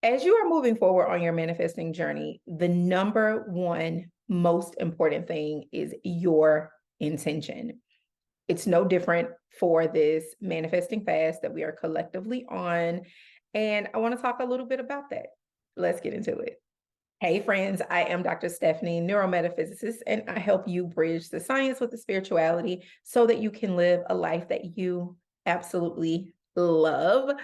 As you are moving forward on your manifesting journey, the number one most important thing is your intention. It's no different for this manifesting fast that we are collectively on. And I want to talk a little bit about that. Let's get into it. Hey, friends, I am Dr. Stephanie, neurometaphysicist, and I help you bridge the science with the spirituality so that you can live a life that you absolutely love.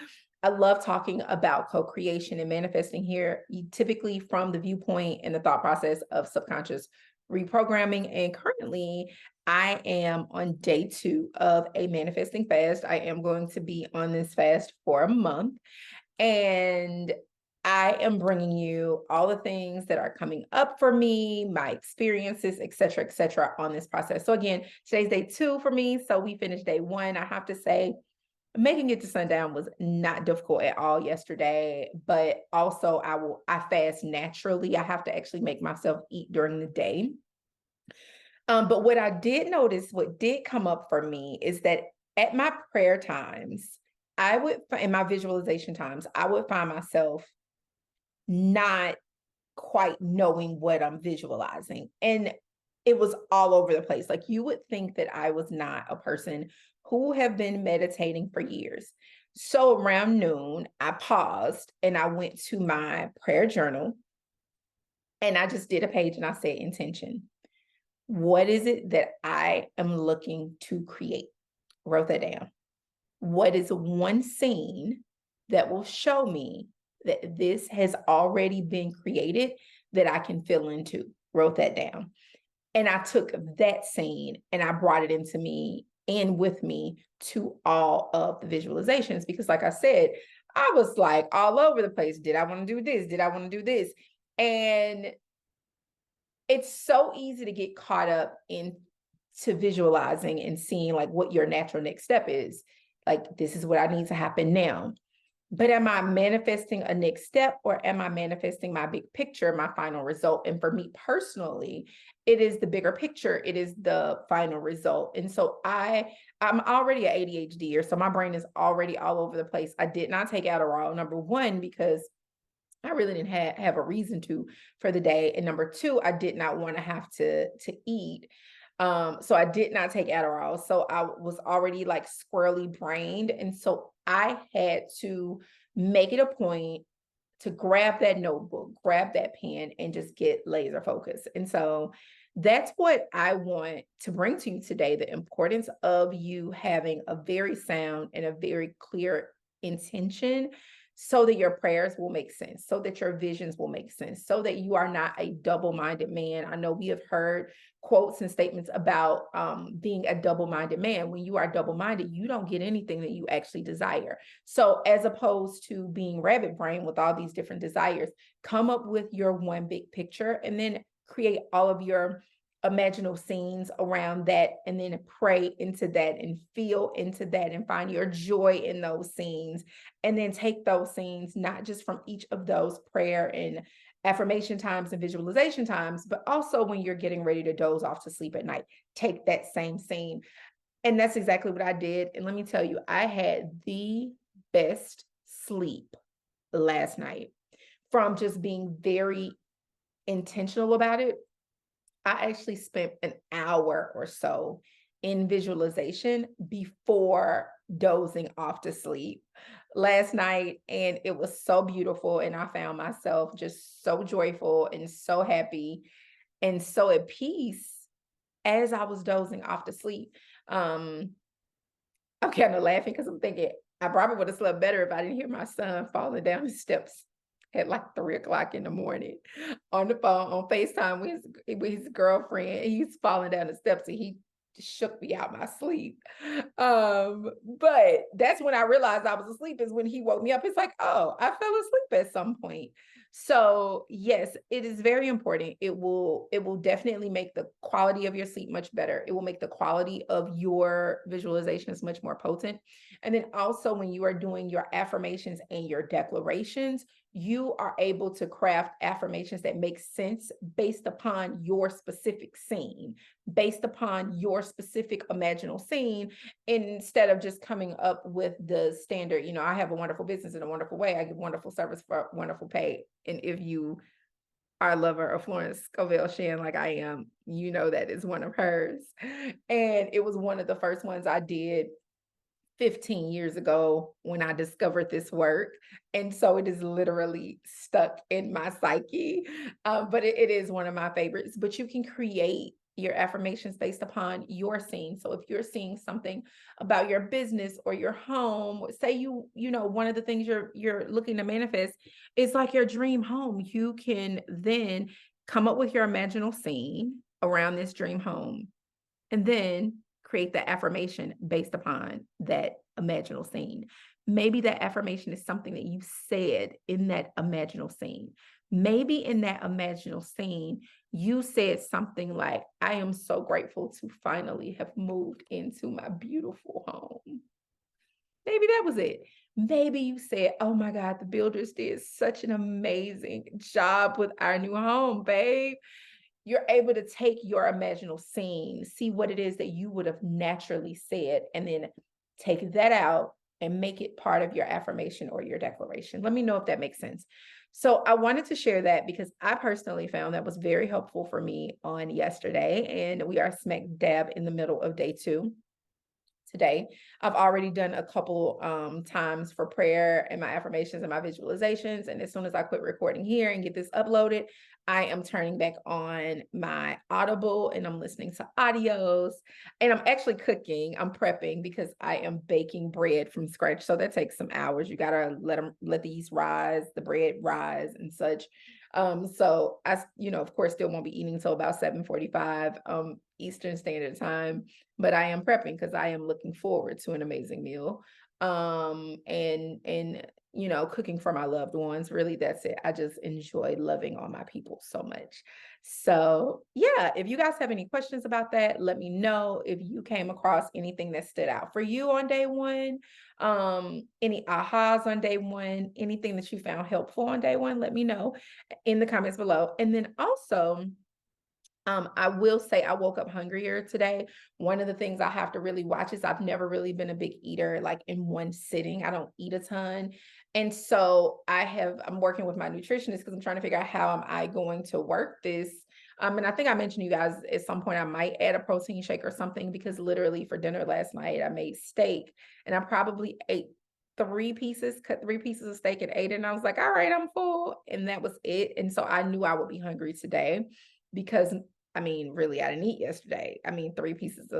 I love talking about co-creation and manifesting here, typically from the viewpoint and the thought process of subconscious reprogramming. And currently, I am on day 2 of a manifesting fast. I am going to be on this fast for a month. And I am bringing you all the things that are coming up for me, my experiences, et cetera, on this process. So again, today's day 2 for me. So we finished day 1. I have to say, making it to sundown was not difficult at all yesterday, but also I fast naturally. I have to actually make myself eat during the day. But what I did notice, what did come up for me is that at my prayer times, in my visualization times, I would find myself not quite knowing what I'm visualizing. And it was all over the place. Like you would think that I was not a person who have been meditating for years. So around noon, I paused and I went to my prayer journal and I just did a page and I said intention. What is it that I am looking to create? Wrote that down. What is one scene that will show me that this has already been created that I can fill into? Wrote that down. And I took that scene and I brought it into me and with me to all of the visualizations. Because like I said, I was like all over the place. Did I want to do this? Did I want to do this? And it's so easy to get caught up into visualizing and seeing like what your natural next step is. Like, this is what I need to happen now. But am I manifesting a next step or am I manifesting my big picture, my final result? And for me personally, it is the bigger picture. It is the final result. And so I'm already an ADHDer, so my brain is already all over the place. I did not take Adderall, number one, because I really didn't have a reason to for the day. And number two, I did not want to have to eat. So I did not take Adderall. So I was already like squirrely brained. And so I had to make it a point to grab that notebook, grab that pen, and just get laser focused. And so that's what I want to bring to you today, the importance of you having a very sound and a very clear intention so that your prayers will make sense, so that your visions will make sense, so that you are not a double-minded man. I know we have heard quotes and statements about being a double-minded man. When you are double-minded, you don't get anything that you actually desire. So as opposed to being rabbit brain with all these different desires, come up with your one big picture and then create all of your imaginal scenes around that, and then pray into that and feel into that and find your joy in those scenes. And then take those scenes, not just from each of those prayer and affirmation times and visualization times, but also when you're getting ready to doze off to sleep at night, take that same scene. And that's exactly what I did. And let me tell you, I had the best sleep last night from just being very intentional about it. I actually spent an hour or so in visualization before dozing off to sleep last night. And it was so beautiful. And I found myself just so joyful and so happy and so at peace as I was dozing off to sleep. I'm kind of laughing because I'm thinking I probably would have slept better if I didn't hear my son falling down the steps at like 3 o'clock in the morning on the phone on FaceTime with his girlfriend. He's falling down the steps and he shook me out my sleep. But that's when I realized I was asleep, is when he woke me up. It's like, oh, I fell asleep at some point. So yes, it is very important. It will definitely make the quality of your sleep much better. It will make the quality of your visualizations much more potent. And then also when you are doing your affirmations and your declarations, you are able to craft affirmations that make sense based upon your specific scene, based upon your specific imaginal scene, instead of just coming up with the standard, I have a wonderful business in a wonderful way. I give wonderful service for wonderful pay. And if you are a lover of Florence Scovel Shinn like I am, that is one of hers. And it was one of the first ones I did 15 years ago when I discovered this work. And so it is literally stuck in my psyche. But it is one of my favorites. But you can create your affirmations based upon your scene. So if you're seeing something about your business or your home, say one of the things you're looking to manifest is like your dream home. You can then come up with your imaginal scene around this dream home, and then create the affirmation based upon that imaginal scene. Maybe that affirmation is something that you said in that imaginal scene. Maybe in that imaginal scene, you said something like, I am so grateful to finally have moved into my beautiful home. Maybe that was it. Maybe you said, oh my God, the builders did such an amazing job with our new home, babe. You're able to take your imaginal scene, see what it is that you would have naturally said, and then take that out and make it part of your affirmation or your declaration. Let me know if that makes sense. So I wanted to share that because I personally found that was very helpful for me on yesterday, and we are smack dab in the middle of day 2 today. I've already done a couple times for prayer and my affirmations and my visualizations. And as soon as I quit recording here and get this uploaded, I am turning back on my Audible and I'm listening to audios, and I'm actually cooking. I'm prepping because I am baking bread from scratch. So that takes some hours. You gotta let the yeast rise, the bread rise and such. So I, of course, still won't be eating until about 7:45 Eastern Standard Time, but I am prepping because I am looking forward to an amazing meal. And cooking for my loved ones. Really, that's it. I just enjoy loving on my people so much. So yeah, if you guys have any questions about that, let me know. If you came across anything that stood out for you on day 1, any ahas on day 1, anything that you found helpful on day 1, let me know in the comments below. And then also, I will say I woke up hungrier today. One of the things I have to really watch is I've never really been a big eater, like in one sitting. I don't eat a ton. And so I'm working with my nutritionist because I'm trying to figure out how am I going to work this. And I think I mentioned you guys at some point I might add a protein shake or something, because literally for dinner last night I made steak and I probably ate cut 3 pieces of steak and ate it. And I was like, all right, I'm full. And that was it. And so I knew I would be hungry today because really, I didn't eat yesterday. 3 pieces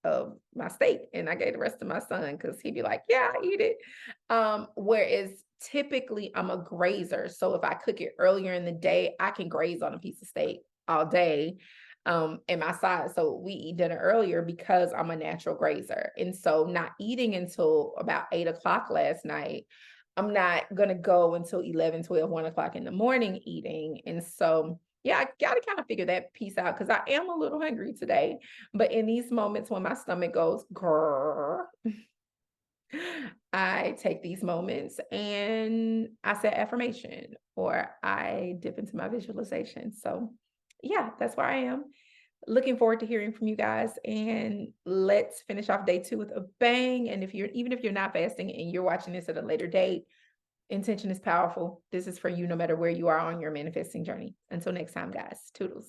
of my steak, and I gave the rest to my son because he'd be like, yeah, I eat it. Whereas typically I'm a grazer. So if I cook it earlier in the day, I can graze on a piece of steak all day and my side. So we eat dinner earlier because I'm a natural grazer. And so not eating until about 8 o'clock last night, I'm not going to go until 11, 12, 1 o'clock in the morning eating. And so yeah, I got to kind of figure that piece out because I am a little hungry today. But in these moments when my stomach goes, grrr, I take these moments and I say affirmation or I dip into my visualization. So yeah, that's where I am. Looking forward to hearing from you guys, and let's finish off day 2 with a bang. And even if you're not fasting and you're watching this at a later date, intention is powerful. This is for you no matter where you are on your manifesting journey. Until next time, guys. Toodles.